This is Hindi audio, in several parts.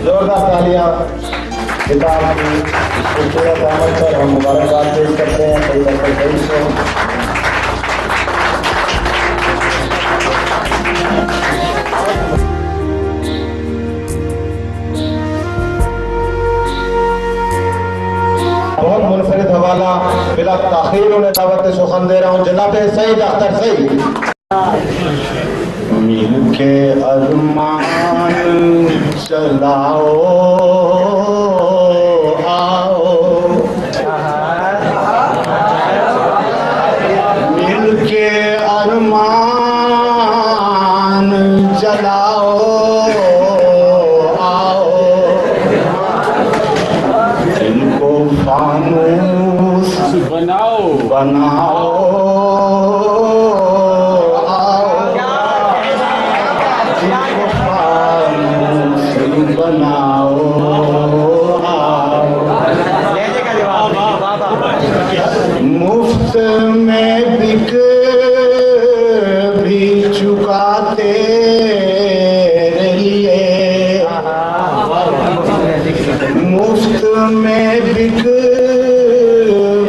जोरदार तालियां किताब की खूबसूरत अमल पर हम मुबारकबाद पेश करते हैं सही डॉक्टर सईद को। बहुत मुनफरिद हवाला बिला ताखीर उन्हें दावत सुखन दे रहा हूँ जनाब सईद अख्तर सईद। मिलके अरमान चलाओ आओ, मिलके अरमान चलाओ आओ, इनको फानूस बनाओ बनाओ बनाओ मुफ्त में बिक भी चुका तेरे लिए, मुफ्त में बिक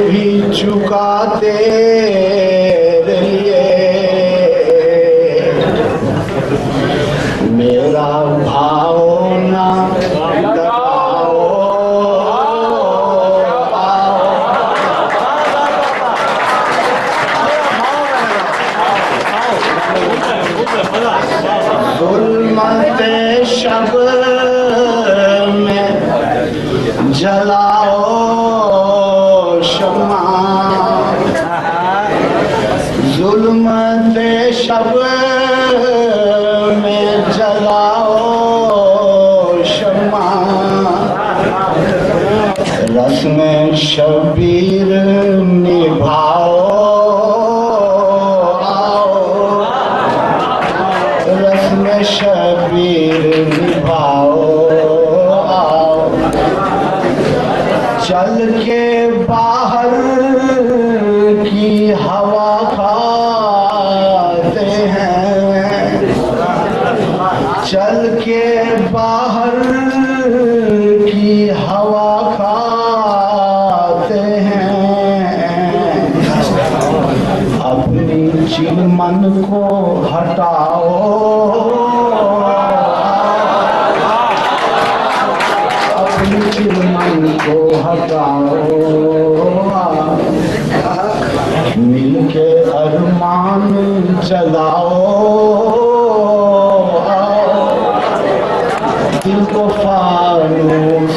भी चुका तेरे लिए, मेरा भाव ना लगाओ ज़ुल्मते शब में जलाओ शम्मा, ज़ुल्मते शब में जलाओ शम्मा, रस्म शबीर निभाओ आओ, रस्म शबीर निभाओ आओ, चल के बाहर की हवा खाते हैं, चल के बाहर की हवा खाते हैं, अपनी चिलमन को हटाओ, अपनी चिलमन को हटाओ, मिलके अरमान चलाओ, दिल को फानूस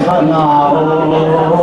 बनाओ।